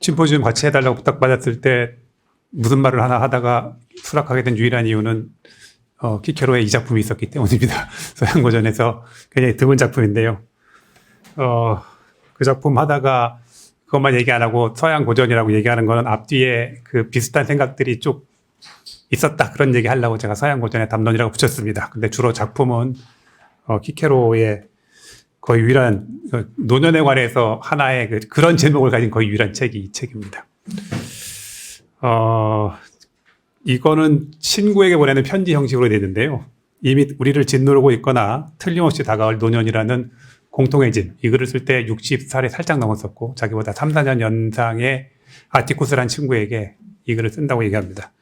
심포지움 같이 해달라고 부탁받았을 때 무슨 말을 하나 하다가 수락하게 된 유일한 이유는 키케로의 이 작품이 있었기 때문입니다. 서양고전에서 굉장히 드문 작품인데요. 그 작품 하다가 그것만 얘기 안 하고 서양고전이라고 얘기하는 거는 앞뒤에 그 비슷한 생각들이 쭉 있었다. 그런 얘기 하려고 제가 서양고전의 담론이라고 붙였습니다. 근데 주로 작품은 키케로의 거의 유일한 노년에 관해서 하나의 그런 제목을 가진 거의 유일한 책이 이 책입니다. 이거는 친구에게 보내는 편지 형식으로 되어 있는데요. 이미 우리를 짓누르고 있거나 틀림없이 다가올 노년이라는 공통의 짐. 이 글을 쓸 때 60살이 살짝 넘었었고 자기보다 3, 4년 연상의 아티쿠스란 친구에게 이 글을 쓴다고 얘기합니다.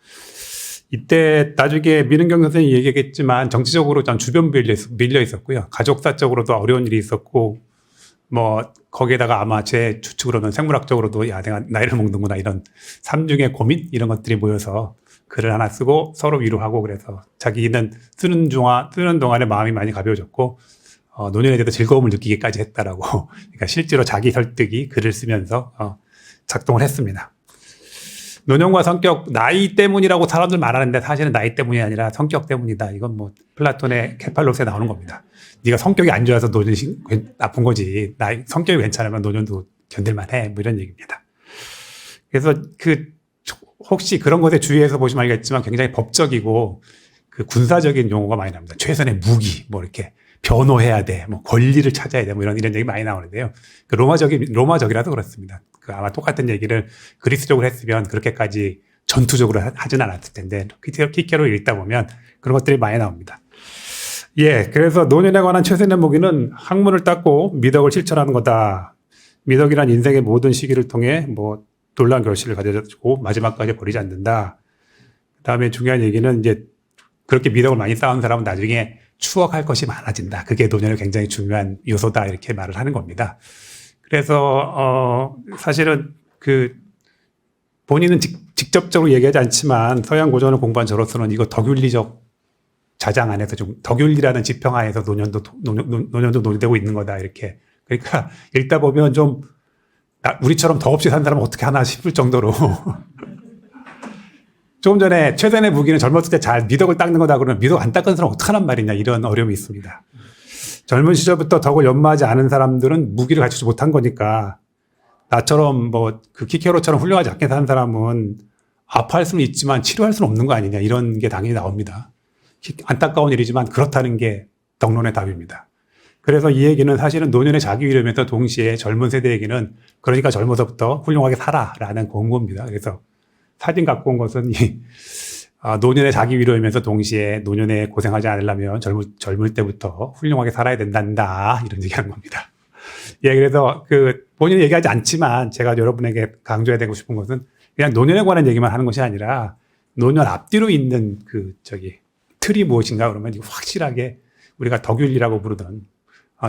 이때 나중에 민은경 선생님이 얘기했겠지만 정치적으로 전 주변 밀려 있었고요. 가족사적으로도 어려운 일이 있었고 뭐 거기에다가 아마 제 추측으로는 생물학적으로도 야 내가 나이를 먹는구나 이런 삼중의 고민 이런 것들이 모여서 글을 하나 쓰고 서로 위로하고 그래서 자기는 쓰는 동안에 마음이 많이 가벼워졌고 노년에 대해서 즐거움을 느끼기까지 했다라고 그러니까 실제로 자기 설득이 글을 쓰면서 작동을 했습니다. 노년과 성격, 나이 때문이라고 사람들 말하는데 사실은 나이 때문이 아니라 성격 때문이다. 이건 뭐 플라톤의 케팔로스에 나오는 겁니다. 네가 성격이 안 좋아서 노년이 나쁜 거지. 성격이 괜찮으면 노년도 견딜만해. 뭐 이런 얘기입니다. 그래서 혹시 그런 것에 주의해서 보시면 알겠지만 굉장히 법적이고 그 군사적인 용어가 많이 나옵니다. 최선의 무기, 뭐 이렇게 변호해야 돼, 뭐 권리를 찾아야 돼, 뭐 이런 얘기 많이 나오는데요. 그 로마적이라도 그렇습니다. 아마 똑같은 얘기를 그리스적으로 했으면 그렇게까지 전투적으로 하진 않았을 텐데 키케로 읽다 보면 그런 것들이 많이 나옵니다. 예, 그래서 노년에 관한 최선의 무기는 학문을 닦고 미덕을 실천하는 거다. 미덕이란 인생의 모든 시기를 통해 뭐 놀라운 결실을 가져주고 마지막까지 버리지 않는다. 그다음에 중요한 얘기는 이제 그렇게 미덕을 많이 쌓은 사람은 나중에 추억할 것이 많아진다. 그게 노년의 굉장히 중요한 요소다. 이렇게 말을 하는 겁니다. 그래서 사실은 본인은 직접적으로 얘기하지 않지만 서양 고전을 공부한 저로서는 이거 덕윤리적 자장 안에서 좀 덕윤리라는 지평하에서 노년도 논의되고 있는 거다. 이렇게 그러니까 읽다 보면 좀 우리처럼 덕없이 산 사람은 어떻게 하나 싶을 정도로 조금 전에 최선의 무기는 젊었을 때 잘 미덕을 닦는 거다 그러면 미덕 안 닦은 사람 어떡하란 말이냐 이런 어려움이 있습니다. 젊은 시절부터 덕을 연마하지 않은 사람들은 무기를 갖추지 못한 거니까 나처럼 키케로처럼 훌륭하지 않게 사는 사람은 아파할 수는 있지만 치료할 수는 없는 거 아니냐 이런 게 당연히 나옵니다. 안타까운 일이지만 그렇다는 게 덕론의 답입니다. 그래서 이 얘기는 사실은 노년의 자기 위로면서 동시에 젊은 세대에게는 그러니까 젊어서부터 훌륭하게 살아라는 권고입니다. 그래서 사진 갖고 온 것은 노년의 자기 위로이면서 동시에 노년에 고생하지 않으려면 젊을 때부터 훌륭하게 살아야 된단다. 이런 얘기하는 겁니다. 예, 그래서 본인이 얘기하지 않지만 제가 여러분에게 강조해야 되고 싶은 것은 그냥 노년에 관한 얘기만 하는 것이 아니라 노년 앞뒤로 있는 틀이 무엇인가 그러면 확실하게 우리가 덕윤리라고 부르던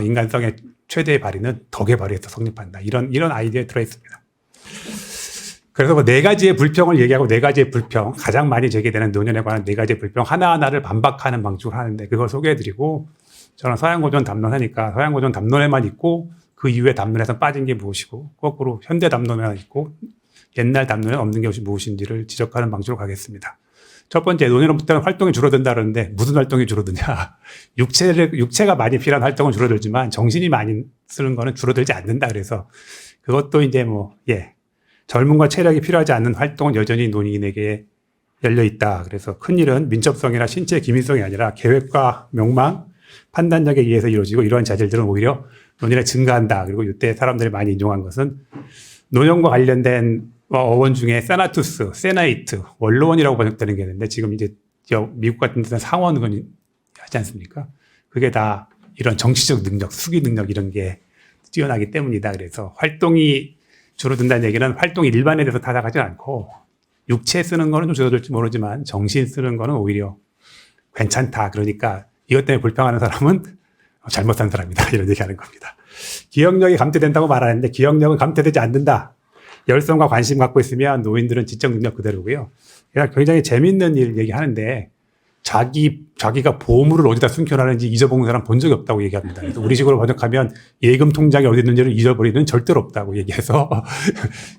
인간성의 최대의 발휘는 덕의 발휘에서 성립한다. 이런 아이디어에 들어있습니다. 그래서 네 가지의 불평을 얘기하고 네 가지의 불평, 가장 많이 제기되는 노년에 관한 네 가지의 불평 하나하나를 반박하는 방식으로 하는데 그걸 소개해드리고 저는 서양고전 담론하니까 서양고전 담론에만 있고 그 이후에 담론에서 빠진 게 무엇이고 거꾸로 현대 담론에만 있고 옛날 담론에 없는 것이 무엇인지를 지적하는 방식으로 가겠습니다. 첫 번째, 노년부터는 활동이 줄어든다 그러는데 무슨 활동이 줄어드냐. 육체가 많이 필요한 활동은 줄어들지만 정신이 많이 쓰는 거는 줄어들지 않는다. 그래서 그것도 이제 젊음과 체력이 필요하지 않는 활동은 여전히 노인에게 열려 있다. 그래서 큰일은 민첩성이나 신체 기민성이 아니라 계획과 명망, 판단력에 의해서 이루어지고 이러한 자질들은 오히려 노년에 증가한다. 그리고 이때 사람들이 많이 인용한 것은 노년과 관련된 어원 중에 세나투스, 세나이트, 원로원이라고 번역되는 게 있는데 지금 이제 미국 같은 데는 상원은 하지 않습니까? 그게 다 이런 정치적 능력, 수기 능력 이런 게 뛰어나기 때문이다. 그래서 활동이 줄어든다는 얘기는 활동이 일반에 대해서 타락하지 않고 육체 쓰는 거는 좀 줄어들지 모르지만 정신 쓰는 거는 오히려 괜찮다. 그러니까 이것 때문에 불평하는 사람은 잘못 산 사람이다. 이런 얘기하는 겁니다. 기억력이 감퇴된다고 말하는데 기억력은 감퇴되지 않는다. 열성과 관심 갖고 있으면 노인들은 지적 능력 그대로고요. 그냥 굉장히 재밌는 일 얘기하는데 자기가 보물을 어디다 숨겨놨는지 잊어본 사람 본 적이 없다고 얘기합니다. 그래서 우리 식으로 번역하면 예금 통장이 어디 있는지를 잊어버리는 절대로 없다고 얘기해서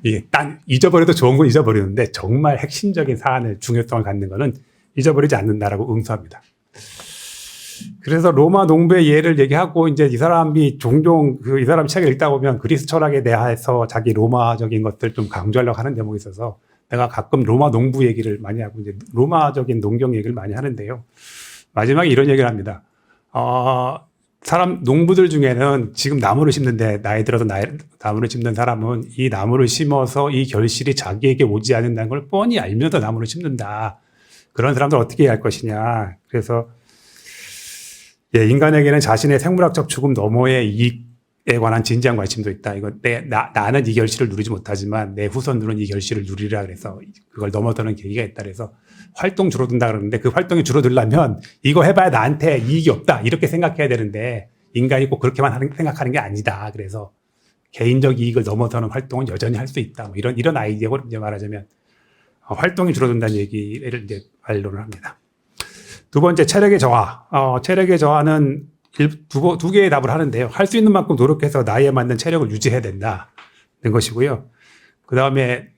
이게 딴 잊어버려도 좋은 건 잊어버리는데 정말 핵심적인 사안의 중요성을 갖는 거는 잊어버리지 않는다라고 응수합니다. 그래서 로마 농부의 예를 얘기하고 이제 이 사람이 종종 이 사람 책을 읽다 보면 그리스 철학에 대해서 자기 로마적인 것들 좀 강조하려고 하는 대목이 있어서 내가 가끔 로마 농부 얘기를 많이 하고 이제 로마적인 농경 얘기를 많이 하는데요. 마지막에 이런 얘기를 합니다. 농부들 중에는 지금 나무를 심는데 나이 들어서 나무를 심는 사람은 이 나무를 심어서 이 결실이 자기에게 오지 않는다는 걸 뻔히 알면서 나무를 심는다. 그런 사람들 어떻게 해야 할 것이냐. 그래서 인간에게는 자신의 생물학적 죽음 너머의 이익에 관한 진지한 관심도 있다. 이거 나는 이 결실을 누리지 못하지만 내 후손들은 이 결실을 누리라 그래서 그걸 넘어서는 계기가 있다. 그래서 활동 줄어든다 그러는데 그 활동이 줄어들려면 이거 해봐야 나한테 이익이 없다. 이렇게 생각해야 되는데 인간이 꼭 그렇게만 생각하는 게 아니다. 그래서 개인적 이익을 넘어서는 활동은 여전히 할 수 있다. 뭐 이런 아이디어로 이제 말하자면 활동이 줄어든다는 얘기를 이제 반론을 합니다. 두 번째, 체력의 저하. 체력의 저하는 두 개의 답을 하는데요. 할 수 있는 만큼 노력해서 나이에 맞는 체력을 유지해야 된다는 것이고요. 그 다음에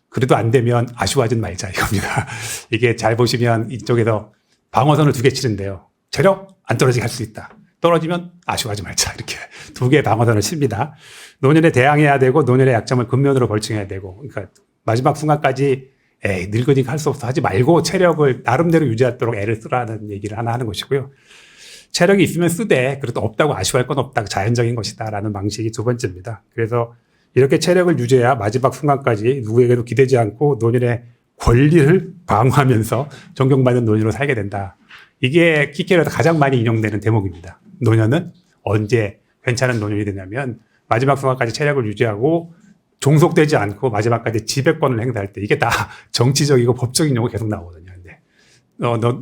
그래도 안 되면 아쉬워하진 말자 이겁니다. 이게 잘 보시면 이쪽에서 방어선을 2개 치는데요. 체력 안 떨어지게 할 수 있다. 떨어지면 아쉬워하지 말자. 이렇게 2개의 방어선을 칩니다. 노년에 대항해야 되고 노년의 약점을 근면으로 벌충해야 되고 그러니까 마지막 순간까지 늙으니까 할 수 없어 하지 말고 체력을 나름대로 유지하도록 애를 쓰라는 얘기를 하나 하는 것이고요. 체력이 있으면 쓰되 그래도 없다고 아쉬워할 건 없다. 자연적인 것이다. 라는 방식이 두 번째입니다. 그래서 이렇게 체력을 유지해야 마지막 순간까지 누구에게도 기대지 않고 노년의 권리를 방어하면서 존경받는 노년으로 살게 된다. 이게 키케로에서 가장 많이 인용되는 대목입니다. 노년은 언제 괜찮은 노년이 되냐면 마지막 순간까지 체력을 유지하고 종속되지 않고 마지막까지 지배권을 행사할 때 이게 다 정치적이고 법적인 용어 계속 나오거든요. 근데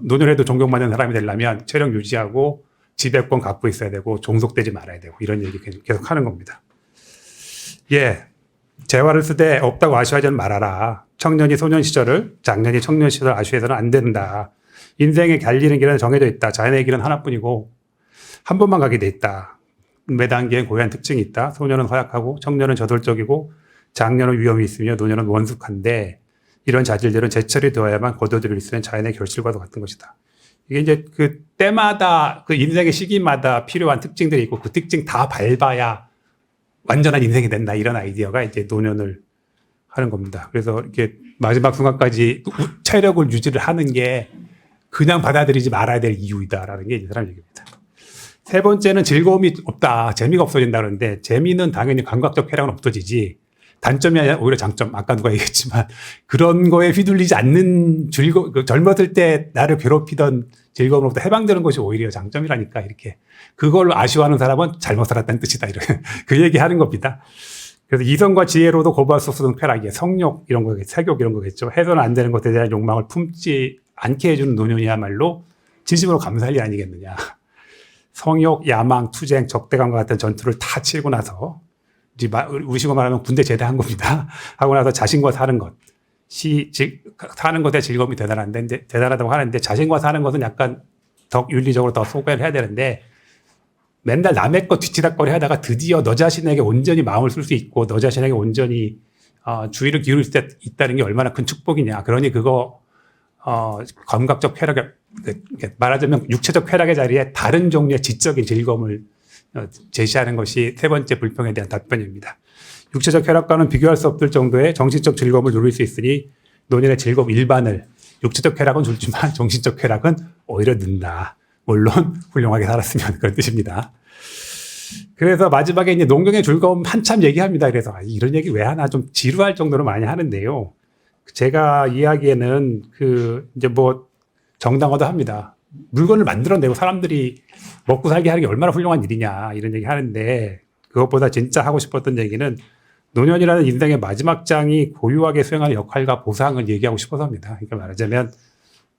노년에도 존경받는 사람이 되려면 체력 유지하고 지배권 갖고 있어야 되고 종속되지 말아야 되고 이런 얘기 계속 하는 겁니다. 재화를 쓰되 없다고 아쉬워하지 말아라. 청년이 소년 시절을 장년이 청년 시절을 아쉬워해서는 안 된다. 인생의 달리는 길은 정해져 있다. 자연의 길은 하나뿐이고 한 번만 가게 돼 있다. 매 단계엔 고유한 특징이 있다. 소년은 허약하고 청년은 저돌적이고 장년은 위험이 있으며 노년은 원숙한데 이런 자질들은 제철이 되어야만 거둬들일 수 있는 자연의 결실과도 같은 것이다. 이게 이제 그 때마다 그 인생의 시기마다 필요한 특징들이 있고 그 특징 다 밟아야 완전한 인생이 된다. 이런 아이디어가 이제 노년을 하는 겁니다. 그래서 이렇게 마지막 순간까지 체력을 유지를 하는 게 그냥 받아들이지 말아야 될 이유이다라는 게 이 사람 얘기입니다. 세 번째는 즐거움이 없다. 재미가 없어진다 그러는데 재미는 당연히 감각적 쾌락은 없어지지. 단점이 아니라 오히려 장점. 아까 누가 얘기했지만 그런 거에 휘둘리지 않는 젊었을 때 나를 괴롭히던 즐거움으로부터 해방되는 것이 오히려 장점이라니까 이렇게. 그걸 아쉬워하는 사람은 잘못 살았다는 뜻이다. 이런 그 얘기하는 겁니다. 그래서 이성과 지혜로도 거부할 수 없는 쾌락이에요. 성욕 이런 거겠죠. 색욕 이런 거겠죠. 해서는 안 되는 것에 대한 욕망을 품지 않게 해주는 노년이야말로 진심으로 감사할 일 아니겠느냐. 성욕, 야망, 투쟁, 적대감과 같은 전투를 다 치고 나서 우리식으로 말하면 군대 제대한 겁니다. 하고 나서 자신과 사는 것. 사는 것에 즐거움이 대단하다고 하는데 자신과 사는 것은 약간 더 윤리적으로 더 소개를 해야 되는데 맨날 남의 것 뒤치다거리 하다가 드디어 너 자신에게 온전히 마음을 쓸 수 있고 너 자신에게 온전히 주의를 기울일 수 있다는 게 얼마나 큰 축복이냐. 그러니 그거 감각적 쾌락에 말하자면 육체적 쾌락의 자리에 다른 종류의 지적인 즐거움을 제시하는 것이 세 번째 불평에 대한 답변입니다. 육체적 쾌락과는 비교할 수 없을 정도의 정신적 즐거움을 누릴 수 있으니 노년의 즐거움 일반을 육체적 쾌락은 줄지만 정신적 쾌락은 오히려 는다. 물론 훌륭하게 살았으면 그런 뜻입니다. 그래서 마지막에 이제 농경의 즐거움 한참 얘기합니다. 그래서 이런 얘기 왜 하나 좀 지루할 정도로 많이 하는데요. 제가 이야기에는 이제 정당화도 합니다. 물건을 만들어내고 사람들이 먹고 살게 하는 게 얼마나 훌륭한 일이냐 이런 얘기 하는데 그것보다 진짜 하고 싶었던 얘기는 노년이라는 인생의 마지막 장이 고유하게 수행하는 역할과 보상을 얘기하고 싶어서 합니다. 그러니까 말하자면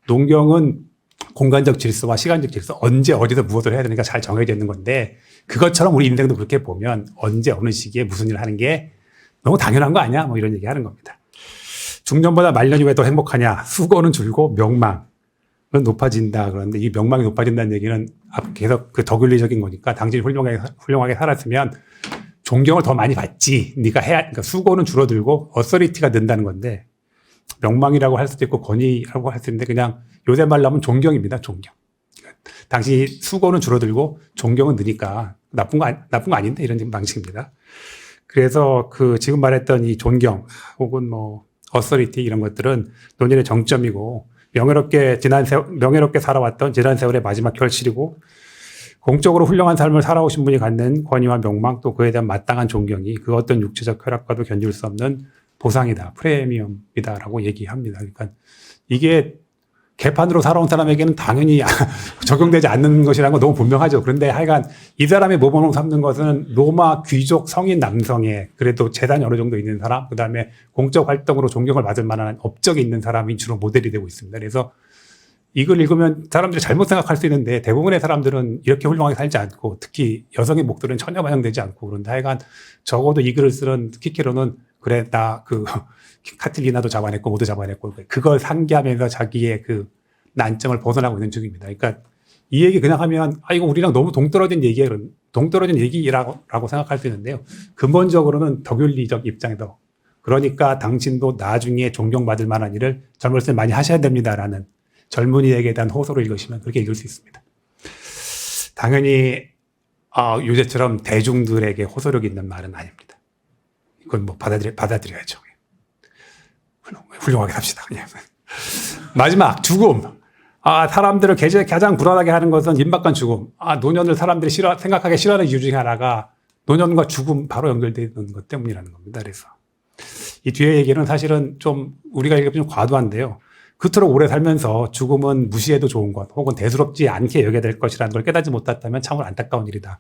농경은 공간적 질서와 시간적 질서 언제 어디서 무엇을 해야 되니까 잘 정해져 있는 건데 그것처럼 우리 인생도 그렇게 보면 언제 어느 시기에 무슨 일을 하는 게 너무 당연한 거 아니야? 이런 얘기 하는 겁니다. 중년보다 말년이 왜 더 행복하냐? 수고는 줄고 명망. 높아진다. 그런데 이 명망이 높아진다는 얘기는 계속 그 덕윤리적인 거니까 당신이 훌륭하게 살았으면 존경을 더 많이 받지. 네가 그러니까 수고는 줄어들고 어서리티가 는다는 건데 명망이라고 할 수도 있고 권위라고 할 수 있는데 그냥 요새 말로 하면 존경입니다. 존경. 당시 수고는 줄어들고 존경은 느니까 나쁜 거 아닌데 이런 방식입니다. 그래서 그 지금 말했던 이 존경 혹은 뭐 어서리티 이런 것들은 논의의 정점이고 명예롭게 살아왔던 지난 세월의 마지막 결실이고 공적으로 훌륭한 삶을 살아오신 분이 갖는 권위와 명망 또 그에 대한 마땅한 존경이 그 어떤 육체적 쾌락과도 견줄 수 없는 보상이다. 프리미엄이다라고 얘기합니다. 그러니까 이게 개판으로 살아온 사람에게는 당연히 적용되지 않는 것이라는 건 너무 분명하죠. 그런데 하여간 이 사람의 모범으로 삼는 것은 로마 귀족 성인 남성의 그래도 재산이 어느 정도 있는 사람, 그다음에 공적 활동으로 존경을 받을 만한 업적이 있는 사람이 주로 모델이 되고 있습니다. 그래서 이걸 읽으면 사람들이 잘못 생각할 수 있는데 대부분의 사람들은 이렇게 훌륭하게 살지 않고 특히 여성의 목소리는 전혀 반영되지 않고 그런데 하여간 적어도 이 글을 쓰는 키케로는 그래 나 그 카틸리나도 잡아냈고 모두 잡아냈고 그걸 상기하면서 자기의 그 난점을 벗어나고 있는 중입니다. 그러니까 이 얘기 그냥 하면 이거 우리랑 너무 동떨어진 얘기라고 생각할 수 있는데요. 근본적으로는 덕윤리적 입장에서 그러니까 당신도 나중에 존경받을 만한 일을 젊을 때 많이 하셔야 됩니다라는 젊은이에게 대한 호소를 읽으시면 그렇게 읽을 수 있습니다. 당연히 요새처럼 대중들에게 호소력 있는 말은 아닙니다. 이건 뭐 받아들여야죠. 훌륭하게 삽시다. 그냥. 마지막 죽음. 사람들을 가장 불안하게 하는 것은 임박한 죽음. 노년을 사람들이 생각하기 싫어하는 이유 중에 하나가 노년과 죽음 바로 연결되는 것 때문이라는 겁니다. 그래서 이 뒤에 얘기는 사실은 좀 우리가 읽으면 좀 과도한데요. 그토록 오래 살면서 죽음은 무시해도 좋은 것 혹은 대수롭지 않게 여겨야 될 것이라는 걸 깨닫지 못했다면 참으로 안타까운 일이다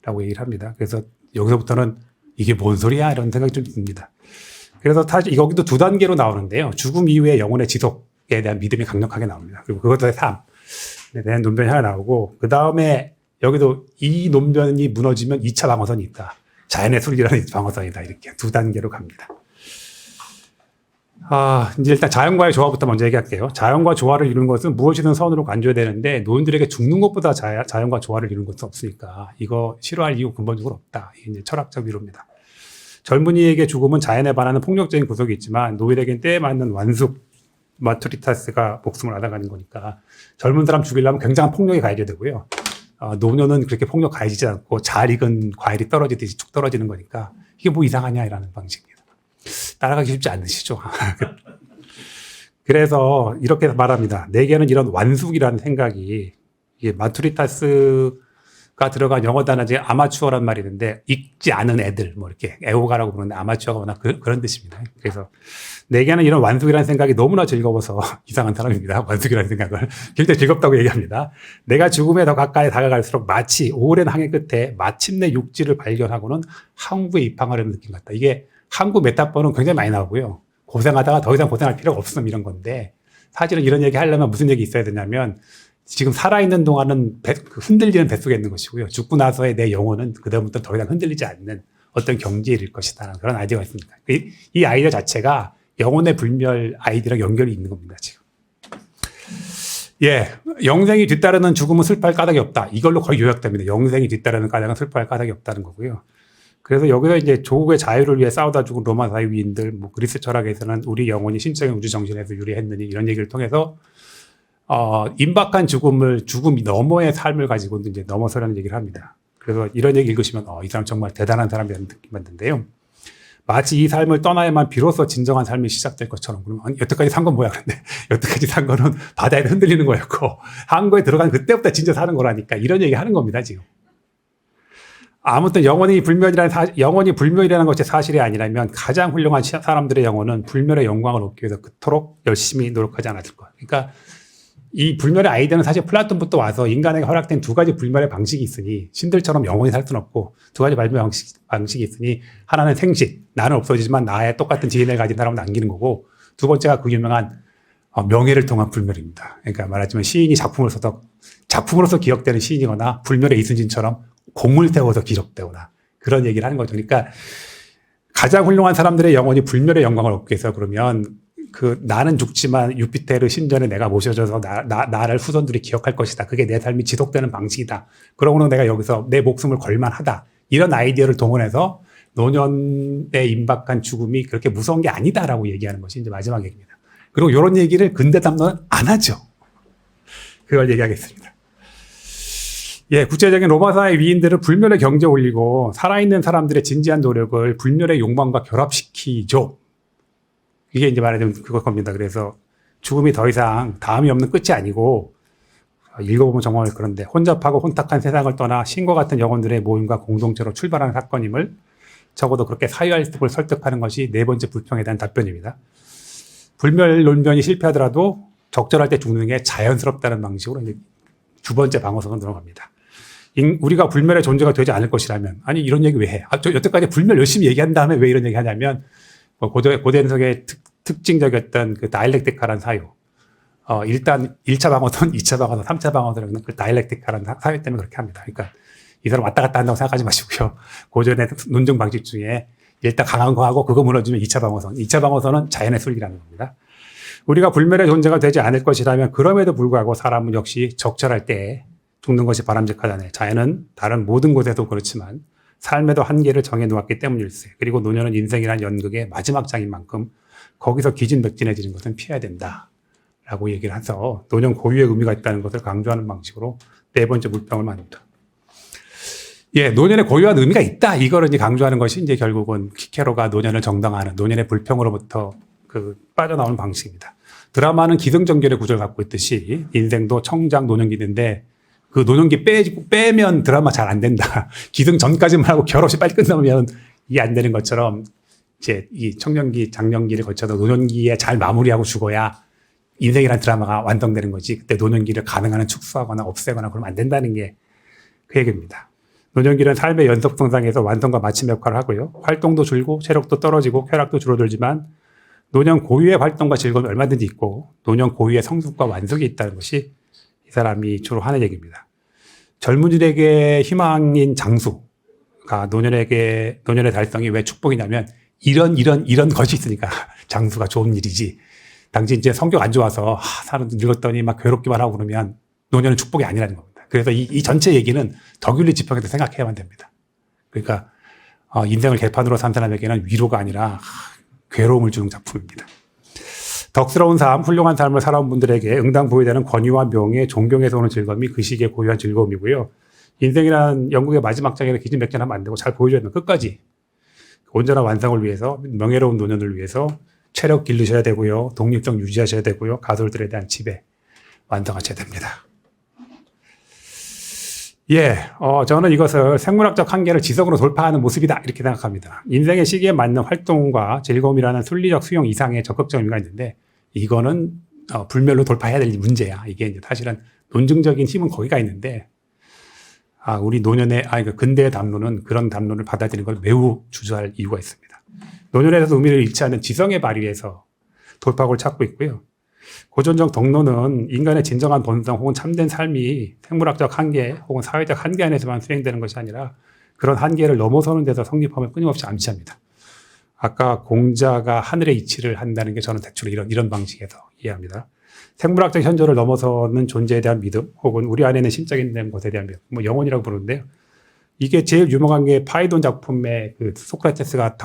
라고 얘기를 합니다. 그래서 여기서부터는 이게 뭔 소리야 이런 생각이 좀 듭니다. 그래서 사실 여기도 두 단계로 나오는데요. 죽음 이후의 영혼의 지속에 대한 믿음이 강력하게 나옵니다. 그리고 그것의 삶에 대한 논변이 하나 나오고 그 다음에 여기도 이 논변이 무너지면 2차 방어선이 있다. 자연의 순리라는 방어선이다. 이렇게 두 단계로 갑니다. 이제 일단 자연과의 조화부터 먼저 얘기할게요. 자연과 조화를 이루는 것은 무엇이든 선으로 간주해야 되는데 노인들에게 죽는 것보다 자연과 조화를 이루는 것은 없으니까 이거 싫어할 이유 근본적으로 없다. 이게 이제 철학적 위로입니다. 젊은이에게 죽음은 자연에 반하는 폭력적인 구속이 있지만 노인에겐 때에 맞는 완숙 마투리타스가 목숨을 앗아가는 거니까 젊은 사람 죽이려면 굉장한 폭력이 가해져야 되고요. 노년은 그렇게 폭력 가해지지 않고 잘 익은 과일이 떨어지듯이 쭉 떨어지는 거니까 이게 뭐 이상하냐 이라는 방식입니다. 따라가기 쉽지 않으시죠? 그래서 이렇게 말합니다. 내게는 이런 완숙이라는 생각이 이게 마투리타스가 들어간 영어 단어지 아마추어란 말이 있는데 읽지 않은 애들 뭐 이렇게 애호가라고 부르는데 아마추어가 워낙 그런 뜻입니다. 그래서 내게는 이런 완숙이라는 생각이 너무나 즐거워서 이상한 사람입니다. 완숙이라는 생각을 굉장히 즐겁다고 얘기합니다. 내가 죽음에 더 가까이 다가갈수록 마치 오랜 항해 끝에 마침내 육지를 발견하고는 항구에 입항하려는 느낌 같다. 이게 항구 메타포는 굉장히 많이 나오고요. 고생하다가 더 이상 고생할 필요가 없음 이런 건데 사실은 이런 얘기 하려면 무슨 얘기 있어야 되냐면 지금 살아있는 동안은 흔들리는 뱃속에 있는 것이고요. 죽고 나서의 내 영혼은 그다음부터 더 이상 흔들리지 않는 어떤 경지에 이를 것이다. 그런 아이디어가 있습니다. 이 아이디어 자체가 영혼의 불멸 아이디어랑 연결이 있는 겁니다. 지금. 영생이 뒤따르는 죽음은 슬퍼할 까닭이 없다. 이걸로 거의 요약됩니다. 영생이 뒤따르는 까닭은 슬퍼할 까닭이 없다는 거고요. 그래서 여기서 이제 조국의 자유를 위해 싸우다 죽은 로마 사회위인들, 뭐 그리스 철학에서는 우리 영혼이 신적인 우주 정신에서 유리했느니 이런 얘기를 통해서 임박한 죽음이 너머의 삶을 가지고 이제 넘어서라는 얘기를 합니다. 그래서 이런 얘기 읽으시면 이 사람 정말 대단한 사람이라는 느낌 받는데요. 마치 이 삶을 떠나야만 비로소 진정한 삶이 시작될 것처럼. 그러면 여태까지 산 건 뭐야? 그런데 여태까지 산 거는 바다에 흔들리는 거였고 항구에 들어간 그때부터 진짜 사는 거라니까 이런 얘기 하는 겁니다 지금. 아무튼 영원히 불멸이라는 것이 사실이 아니라면 가장 훌륭한 사람들의 영혼은 불멸의 영광을 얻기 위해서 그토록 열심히 노력하지 않았을 거예요. 그러니까 이 불멸의 아이디어는 사실 플라톤부터 와서 인간에게 허락된 두 가지 불멸의 방식이 있으니 신들처럼 영원히 살 수는 없고 두 가지 불멸 방식이 있으니 하나는 생식, 나는 없어지지만 나의 똑같은 DNA를 가진 사람을 남기는 거고 두 번째가 그 유명한 명예를 통한 불멸입니다. 그러니까 말하자면 시인이 작품으로서 기억되는 시인이거나 불멸의 이순신처럼 공을 세워서 기록되거나 그런 얘기를 하는 거죠. 그러니까 가장 훌륭한 사람들의 영혼이 불멸의 영광을 얻기 위해서 그러면 나는 죽지만 유피테르 신전에 내가 모셔져서 나를 후손들이 기억할 것이다. 그게 내 삶이 지속되는 방식이다. 그러고는 내가 여기서 내 목숨을 걸만하다. 이런 아이디어를 동원해서 노년에 임박한 죽음이 그렇게 무서운 게 아니다라고 얘기하는 것이 이제 마지막 얘기입니다. 그리고 이런 얘기를 근대 담론은 안 하죠. 그걸 얘기하겠습니다. 예, 구체적인 로마사의 위인들은 불멸의 경제에 올리고 살아있는 사람들의 진지한 노력을 불멸의 욕망과 결합시키죠. 이게 이제 말하자면 그걸 겁니다. 그래서 죽음이 더 이상 다음이 없는 끝이 아니고 읽어보면 정말 그런데 혼잡하고 혼탁한 세상을 떠나 신과 같은 영혼들의 모임과 공동체로 출발하는 사건임을 적어도 그렇게 사유할 을 설득하는 것이 네 번째 불평에 대한 답변입니다. 불멸 논변이 실패하더라도 적절할 때 죽는 게 자연스럽다는 방식으로 이제 두 번째 방어선으로 들어갑니다. 우리가 불멸의 존재가 되지 않을 것이라면 아니 이런 얘기 왜 해? 여태까지 불멸 열심히 얘기한 다음에 왜 이런 얘기 하냐면 고대 해석의 특징적이었던 그 다이렉티컬한 사유. 일단 1차 방어선, 2차 방어선, 3차 방어선은 그 다이렉티컬한 사유 때문에 그렇게 합니다. 그러니까 이 사람 왔다 갔다 한다고 생각하지 마시고요. 고전의 논증 방식 중에 일단 강한 거 하고 그거 무너지면 2차 방어선. 2차 방어선은 자연의 순리라는 겁니다. 우리가 불멸의 존재가 되지 않을 것이라면 그럼에도 불구하고 사람은 역시 적절할 때 죽는 것이 바람직하다네. 자연은 다른 모든 곳에도 그렇지만 삶에도 한계를 정해놓았기 때문일세. 그리고 노년은 인생이란 연극의 마지막 장인 만큼 거기서 기진맥진해지는 것은 피해야 된다. 라고 얘기를 해서 노년 고유의 의미가 있다는 것을 강조하는 방식으로 네 번째 불평을 만듭니다. 예, 노년에 고유한 의미가 있다. 이거를 이제 강조하는 것이 이제 결국은 키케로가 노년을 정당화하는 노년의 불평으로부터 빠져나오는 방식입니다. 드라마는 기승전결의 구조를 갖고 있듯이 인생도 청장 노년기인데 그 노년기 빼면 드라마 잘 안 된다. 기승 전까지만 하고 결혼이 빨리 끝나면 이게 안 되는 것처럼 이제 이 청년기, 장년기를 거쳐서 노년기에 잘 마무리하고 죽어야 인생이라는 드라마가 완성되는 거지. 그때 노년기를 가능한 축소하거나 없애거나 그러면 안 된다는 게 그 얘기입니다. 노년기는 삶의 연속성상에서 완성과 마침 역할을 하고요. 활동도 줄고 체력도 떨어지고 쾌락도 줄어들지만 노년 고유의 활동과 즐거움이 얼마든지 있고 노년 고유의 성숙과 완성이 있다는 것이 이 사람이 주로 하는 얘기입니다. 젊은이들에게 희망인 장수가 노년의 달성이 왜 축복이냐면 이런 것이 있으니까 장수가 좋은 일이지. 당시 이제 성격 안 좋아서 사람 늙었더니 막 괴롭기만 하고 그러면 노년은 축복이 아니라는 겁니다. 그래서 이 전체 얘기는 덕윤리 지평에서 생각해야만 됩니다. 그러니까 인생을 개판으로 산 사람에게는 위로가 아니라 괴로움을 주는 작품입니다. 덕스러운 삶, 훌륭한 삶을 살아온 분들에게 응당부여되는 권위와 명예, 존경에서 오는 즐거움이 그 시기의 고유한 즐거움이고요. 인생이라는 영국의 마지막 장에는 기진맥진하면 안 되고 잘 보여줘야 되는 끝까지 온전한 완성을 위해서 명예로운 노년을 위해서 체력 기르셔야 되고요. 독립성 유지하셔야 되고요. 가솔들에 대한 지배 완성하셔야 됩니다. 예, 저는 이것을 생물학적 한계를 지성으로 돌파하는 모습이다 이렇게 생각합니다. 인생의 시기에 맞는 활동과 즐거움이라는 순리적 수용 이상의 적극적 의미가 있는데 이거는 불멸로 돌파해야 될 문제야. 이게 이제 사실은 논증적인 힘은 거기가 있는데 우리 노년의 근대의 담론은 그런 담론을 받아들이는 걸 매우 주저할 이유가 있습니다. 노년에서 의미를 잃지 않는 지성의 발휘에서 돌파구를 찾고 있고요. 고전적 덕론은 인간의 진정한 본성 혹은 참된 삶이 생물학적 한계 혹은 사회적 한계 안에서만 수행되는 것이 아니라 그런 한계를 넘어서는 데서 성립함을 끊임없이 암시합니다. 아까 공자가 하늘의 이치를 한다는 게 저는 대충 이런 방식에서 이해합니다. 생물학적 현저를 넘어서는 존재에 대한 믿음 혹은 우리 안에 있는 심적인 것에 대한 믿음, 영혼이라고 부르는데요. 이게 제일 유명한 게 파이돈 작품의 그 소크라테스가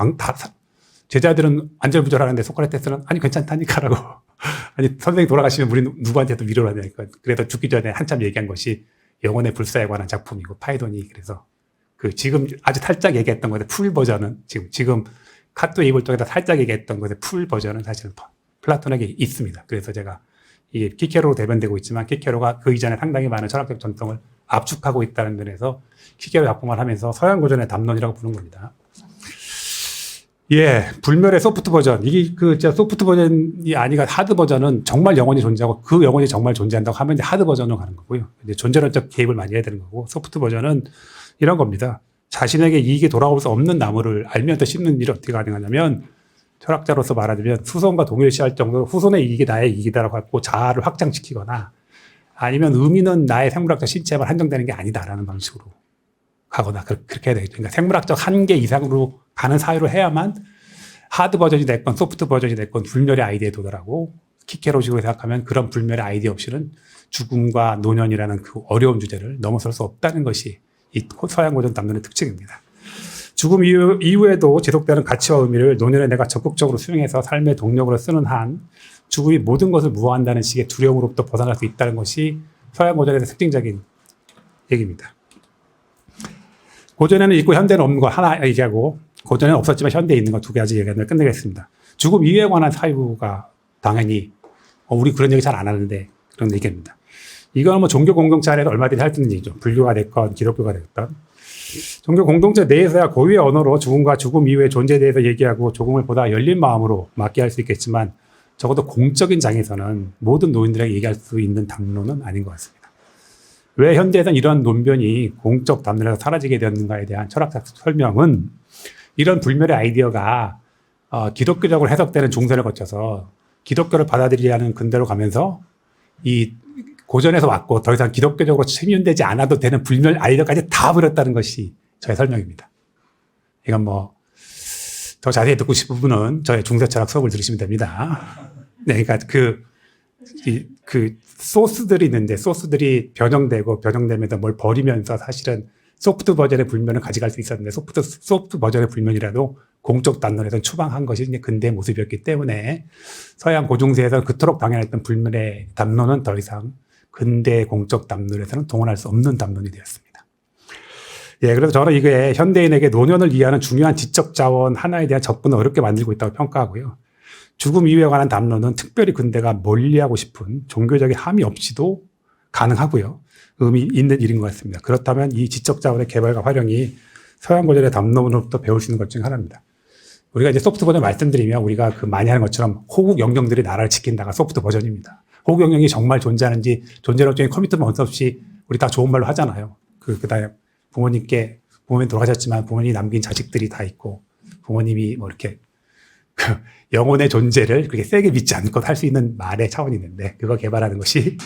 제자들은 안절부절하는데 소크라테스는 아니 괜찮다니까라고 아니 선생님 돌아가시면 우리 누구한테도 위로를 하냐니까. 그래서 죽기 전에 한참 얘기한 것이 영혼의 불사에 관한 작품이고 파이돈이 그래서 지금 아주 살짝 얘기했던 것의 풀 버전은 지금 카토 이블 쪽에다 살짝 얘기했던 것의 풀 버전은 사실은 플라톤에게 있습니다. 그래서 제가 이게 키케로로 대변되고 있지만 키케로가 그 이전에 상당히 많은 철학적 전통을 압축하고 있다는 면에서 키케로 작품을 하면서 서양 고전의 담론이라고 부르는 겁니다. 예, 불멸의 소프트 버전. 이게 소프트 버전이 아니라 하드 버전은 정말 영혼이 존재하고 그 영혼이 정말 존재한다고 하면 이제 하드 버전으로 가는 거고요. 이제 존재론적 개입을 많이 해야 되는 거고 소프트 버전은 이런 겁니다. 자신에게 이익이 돌아올 수 없는 나무를 알면서 심는 일이 어떻게 가능하냐면 철학자로서 말하자면 후손과 동일시할 정도로 후손의 이익이 나의 이익이다라고 갖고 자아를 확장시키거나 아니면 의미는 나의 생물학적 신체에만 한정되는 게 아니다라는 방식으로 가거나 그렇게 해야 되겠죠. 그러니까 생물학적 한계 이상으로 가는 사유를 해야만 하드 버전이 됐건 소프트 버전이 됐건 불멸의 아이디어에 도달하고 키케로식으로 생각하면 그런 불멸의 아이디어 없이는 죽음과 노년이라는 그 어려운 주제를 넘어설 수 없다는 것이 이 서양 고전 담론의 특징입니다. 죽음 이후에도 지속되는 가치와 의미를 노년에 내가 적극적으로 수용해서 삶의 동력으로 쓰는 한 죽음이 모든 것을 무화한다는 식의 두려움으로부터 벗어날 수 있다는 것이 서양 고전의 특징적인 얘기입니다. 고전에는 있고 현대는 없는 거 하나 얘기하고 고전에는 없었지만 현대에 있는 거 두 가지 얘기하면 끝내겠습니다. 죽음 이후에 관한 사유가 당연히 우리 그런 얘기 잘 안 하는데 그런 얘기입니다. 이거는 뭐 종교 공동체 안에서 얼마든지 할 수 있는 얘기죠. 불교가 됐건 기독교가 됐건. 종교 공동체 내에서야 고유의 언어로 죽음과 죽음 이후의 존재에 대해서 얘기하고 죽음을 보다 열린 마음으로 맞게 할 수 있겠지만 적어도 공적인 장에서는 모든 노인들에게 얘기할 수 있는 담론은 아닌 것 같습니다. 왜 현대에서는 이런 논변이 공적 담론에서 사라지게 되었는가에 대한 철학적 설명은 이런 불멸의 아이디어가 기독교적으로 해석되는 중세를 거쳐서 기독교를 받아들이려 하는 근대로 가면서 이 고전에서 왔고 더 이상 기독교적으로 체면되지 않아도 되는 불멸 아이디어까지 다 버렸다는 것이 저의 설명입니다. 이건 뭐 더 자세히 듣고 싶은 분은 저의 중세철학 수업을 들으시면 됩니다. 네, 그러니까 그 소스들이 있는데 소스들이 변형되면서 뭘 버리면서 사실은 소프트 버전의 불면을 가져갈 수 있었는데 소프트 버전의 불면이라도 공적 담론에서 추방한 것이 이제 근대의 모습이었기 때문에 서양 고중세에서는 그토록 당연했던 불면의 담론은 더 이상 근대 공적 담론에서는 동원할 수 없는 담론이 되었습니다. 예, 그래서 저는 이게 현대인에게 노년을 이해하는 중요한 지적 자원 하나에 대한 접근을 어렵게 만들고 있다고 평가하고요. 죽음 이후에 관한 담론은 특별히 근대가 멀리하고 싶은 종교적인 함의 없이도 가능하고요. 의미 있는 일인 것 같습니다. 그렇다면 이 지적 자원의 개발과 활용이 서양 고전의 담론으로부터 배울 수 있는 것 중 하나입니다. 우리가 이제 소프트 버전 말씀드리면 우리가 그 많이 하는 것처럼 호국 영령들이 나라를 지킨다가 소프트 버전입니다. 호국 영령이 정말 존재하는지 존재론적인 커미트먼트 없이 우리 다 좋은 말로 하잖아요. 그다음에 부모님 돌아가셨지만 부모님이 남긴 자식들이 다 있고 부모님이 뭐 이렇게 영혼의 존재를 그렇게 세게 믿지 않고 할 수 있는 말의 차원이 있는데 그거 개발하는 것이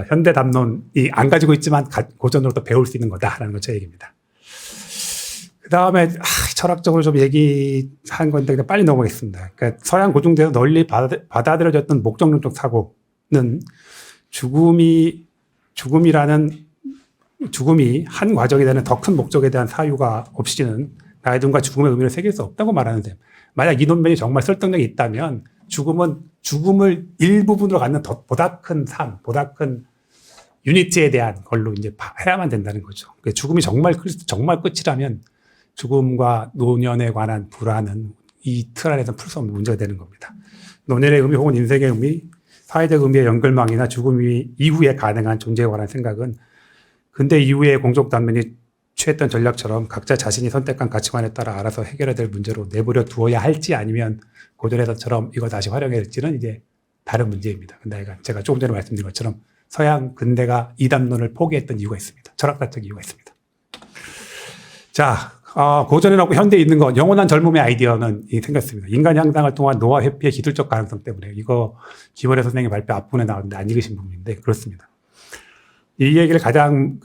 현대 담론이 안 가지고 있지만 고전으로부터 배울 수 있는 거다라는 건 제 얘기입니다. 그 다음에 철학적으로 좀 얘기한 건데 그냥 빨리 넘어가겠습니다. 그러니까 서양 고중대에서 널리 받아들여졌던 목적론적 사고는 죽음이 한 과정에 대한 더 큰 목적에 대한 사유가 없이는 나의 눈과 죽음의 의미를 새길 수 없다고 말하는데 만약 이 논변이 정말 설득력이 있다면 죽음을 일부분으로 갖는 보다 큰 삶, 보다 큰 유니티에 대한 걸로 이제 해야만 된다는 거죠. 죽음이 정말 끝이라면 죽음과 노년에 관한 불안은 이 틀 안에서 풀 수 없는 문제가 되는 겁니다. 노년의 의미 혹은 인생의 의미, 사회적 의미의 연결망이나 죽음 이후에 가능한 존재에 관한 생각은 근대 이후의 공적 담론이 취했던 전략처럼 각자 자신이 선택한 가치관에 따라 알아서 해결해야 될 문제로 내버려 두어야 할지 아니면 고전에서처럼 이거 다시 활용해야 할지는 이제 다른 문제입니다. 근데 제가 조금 전에 말씀드린 것처럼 서양 근대가 이 담론을 포기했던 이유가 있습니다. 철학가적 이유가 있습니다. 자, 고전에 나오고 현대에 있는 거 영원한 젊음의 아이디어는 생겼습니다. 인간 향상을 통한 노화 회피의 기술적 가능성 때문에 이거 김원혜 선생님 발표 앞부분에 나왔는데 안 읽으신 부분인데 그렇습니다. 이 얘기를 가장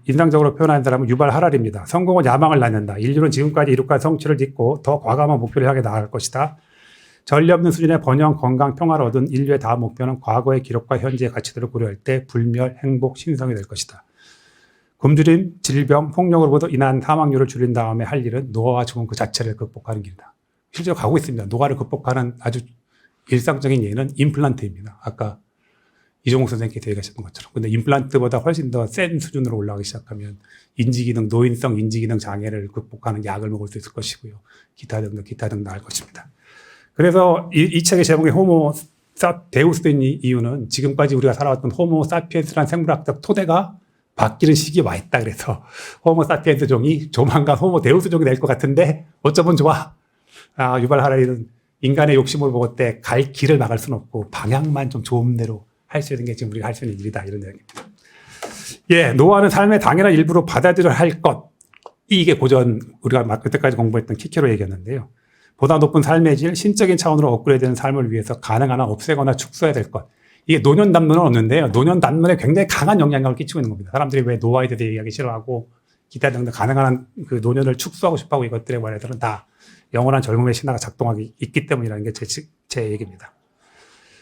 인상적으로 표현한 사람은 유발 하랄입니다. 성공은 야망을 낳는다. 인류는 지금까지 이룩한 성취를 짓고 더 과감한 목표를 향해 나아갈 것이다. 전례 없는 수준의 번영, 건강, 평화를 얻은 인류의 다음 목표는 과거의 기록과 현재의 가치들을 고려할 때 불멸, 행복, 신성이 될 것이다. 굶주림, 질병, 폭력으로부터 인한 사망률을 줄인 다음에 할 일은 노화와 죽음 그 자체를 극복하는 길이다. 실제로 가고 있습니다. 노화를 극복하는 아주 일상적인 예는 임플란트입니다. 아까 이종욱 선생님께서 얘기하셨던 것처럼. 근데 임플란트보다 훨씬 더 센 수준으로 올라가기 시작하면 노인성 인지기능 장애를 극복하는 약을 먹을 수 있을 것이고요. 기타 등 나을 것입니다. 그래서 이 책의 제목이 호모 데우스인 이유는 지금까지 우리가 살아왔던 호모 사피엔스라는 생물학적 토대가 바뀌는 시기에 와 있다. 그래서 호모 사피엔스 종이 조만간 호모 데우스 종이 될 것 같은데 어쩌면 좋아. 유발 하랄리는 인간의 욕심을 보고 때 갈 길을 막을 수는 없고 방향만 좀 좋은 대로 할 수 있는 게 지금 우리가 할 수 있는 일이다. 이런 이야기입니다. 예, 노화는 삶의 당연한 일부로 받아들여야 할 것. 이게 고전, 우리가 그때까지 공부했던 키케로 얘기였는데요. 보다 높은 삶의 질, 신적인 차원으로 업그레이드되는 삶을 위해서 가능한 한 없애거나 축소해야 될 것. 이게 노년 담론은 없는데요. 노년 담론에 굉장히 강한 영향력을 끼치고 있는 겁니다. 사람들이 왜 노화에 대해서 얘기하기 싫어하고 기타 등등 가능한 그 노년을 축소하고 싶어하고 이것들에 관해서는 다 영원한 젊음의 신화가 작동하고 있기 때문이라는 게 제 얘기입니다.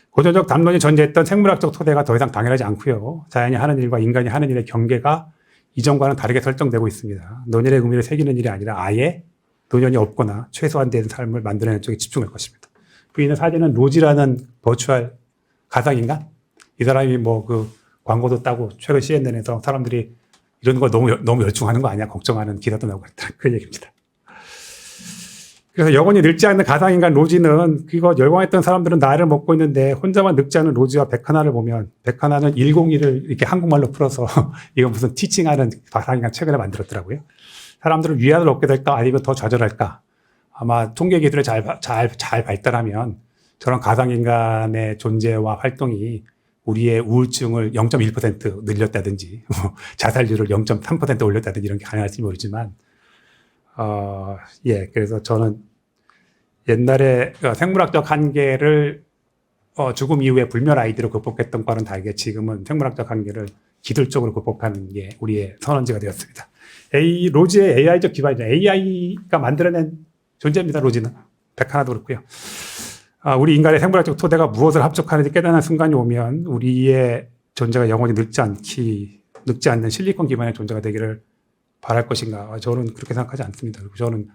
고전적 담론이 전제했던 생물학적 토대가 더 이상 당연하지 않고요. 자연이 하는 일과 인간이 하는 일의 경계가 이전과는 다르게 설정되고 있습니다. 노년의 의미를 새기는 일이 아니라 아예 노년이 없거나 최소한된 삶을 만들어내는 쪽에 집중할 것입니다. 그 있는 사진은 로지라는 버추얼 가상인간? 이 사람이 뭐 그 광고도 따고 최근 CNN에서 사람들이 이런 거 너무 열중하는 거 아니야? 걱정하는 기사도 나오고 했다. 그 얘기입니다. 그래서 영원히 늙지 않는 가상인간 로지는 그거 열광했던 사람들은 나이를 먹고 있는데 혼자만 늙지 않은 로지와 백하나를 보면 백하나는 101을 이렇게 한국말로 풀어서 이거 무슨 티칭하는 가상인간 최근에 만들었더라고요. 사람들은 위안을 얻게 될까 아니면 더 좌절할까. 아마 통계 기술이 잘 발달하면 저런 가상인간의 존재와 활동이 우리의 우울증을 0.1% 늘렸다든지 자살률을 0.3% 올렸다든지 이런 게 가능할지 모르지만 그래서 저는 옛날에 생물학적 한계를 죽음 이후에 불멸 아이디로 극복했던 과는 다르게 지금은 생물학적 한계를 기술적으로 극복하는 게 우리의 선언지가 되었습니다. 로지의 AI적 기반이죠. AI가 만들어낸 존재입니다. 로지는. 백하나도 그렇고요. 우리 인간의 생물학적 토대가 무엇을 합적하는지 깨닫는 순간이 오면 우리의 존재가 영원히 늙지 않는 실리콘 기반의 존재가 되기를 바랄 것인가. 저는 그렇게 생각하지 않습니다. 그리고 저는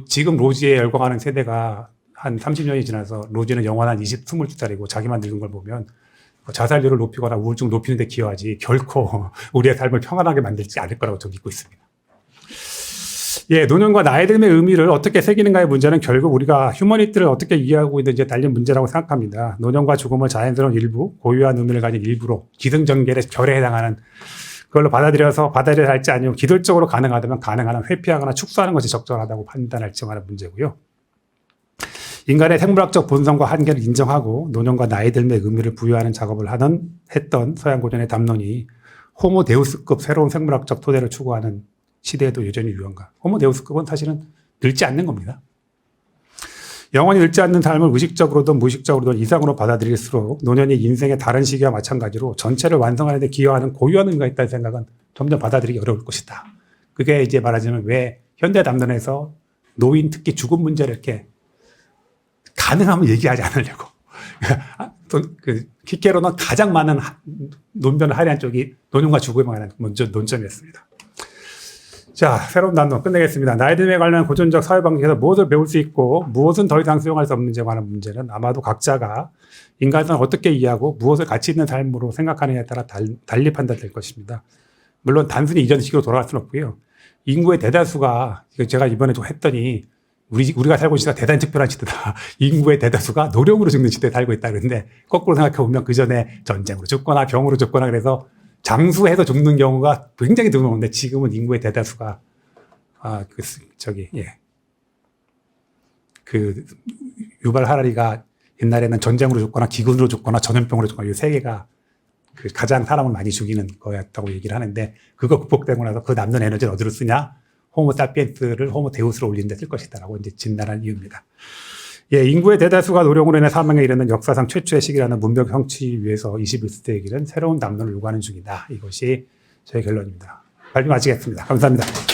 지금 로지에 열광하는 세대가 한 30년이 지나서 로지는 영원한 22살이고 자기만 늙은 걸 보면 자살률을 높이거나 우울증 높이는 데 기여하지 결코 우리의 삶을 평안하게 만들지 않을 거라고 저는 믿고 있습니다. 노년과 나이 듦의 의미를 어떻게 새기는가의 문제는 결국 우리가 휴머니티를 어떻게 이해하고 있는지에 달린 문제라고 생각합니다. 노년과 죽음을 자연스러운 일부, 고유한 의미를 가진 일부로 기승전결의 결에 해당하는 그걸로 받아들여야 할지 아니면 기술적으로 가능하다면 가능한 한 회피하거나 축소하는 것이 적절하다고 판단할지 하는 문제고요. 인간의 생물학적 본성과 한계를 인정하고 노년과 나이 듦의 의미를 부여하는 작업을 했던 서양 고전의 담론이 호모 데우스급 새로운 생물학적 토대를 추구하는 시대에도 여전히 유효한가. 호모 데우스급은 사실은 늙지 않는 겁니다. 영원히 늙지 않는 삶을 의식적으로든 무의식적으로든 이상으로 받아들일수록 노년이 인생의 다른 시기와 마찬가지로 전체를 완성하는 데 기여하는 고유한 의미가 있다는 생각은 점점 받아들이기 어려울 것이다. 그게 이제 말하자면 왜 현대 담론에서 노인 특히 죽음 문제를 이렇게 가능하면 얘기하지 않으려고. 키케로는 가장 많은 논변을 할애한 쪽이 노년과 죽음에 관한 논점이었습니다. 자, 새로운 담론 끝내겠습니다. 나이 듦에 관련한 고전적 사회방식에서 무엇을 배울 수 있고 무엇은 더 이상 수용할 수 없는지에 관한 문제는 아마도 각자가 인간성을 어떻게 이해하고 무엇을 가치 있는 삶으로 생각하느냐에 따라 달리 판단될 것입니다. 물론 단순히 이전 시기로 돌아갈 수는 없고요. 인구의 대다수가 제가 이번에 좀 했더니 우리가 살고 있는 시대가 대단히 특별한 시대다. 인구의 대다수가 노령으로 죽는 시대에 살고 있다 그러는데 거꾸로 생각해보면 그 전에 전쟁으로 죽거나 병으로 죽거나 그래서 장수해서 죽는 경우가 굉장히 드문데 지금은 인구의 대다수가 유발 하라리가 옛날에는 전쟁으로 죽거나 기근으로 죽거나 전염병으로 죽거나 이 세 개가 가장 사람을 많이 죽이는 거였다고 얘기를 하는데 그거 극복되고 나서 그 남는 에너지를 어디로 쓰냐? 호모 사피엔스를 호모 데우스로 올리는 데 쓸 것이다라고 이제 진단한 이유입니다. 인구의 대다수가 노령으로 인해 사망에 이르는 역사상 최초의 시기라는 문명 성취 위해서 21세기는 새로운 담론을 요구하는 중이다. 이것이 저의 결론입니다. 발표 마치겠습니다. 감사합니다.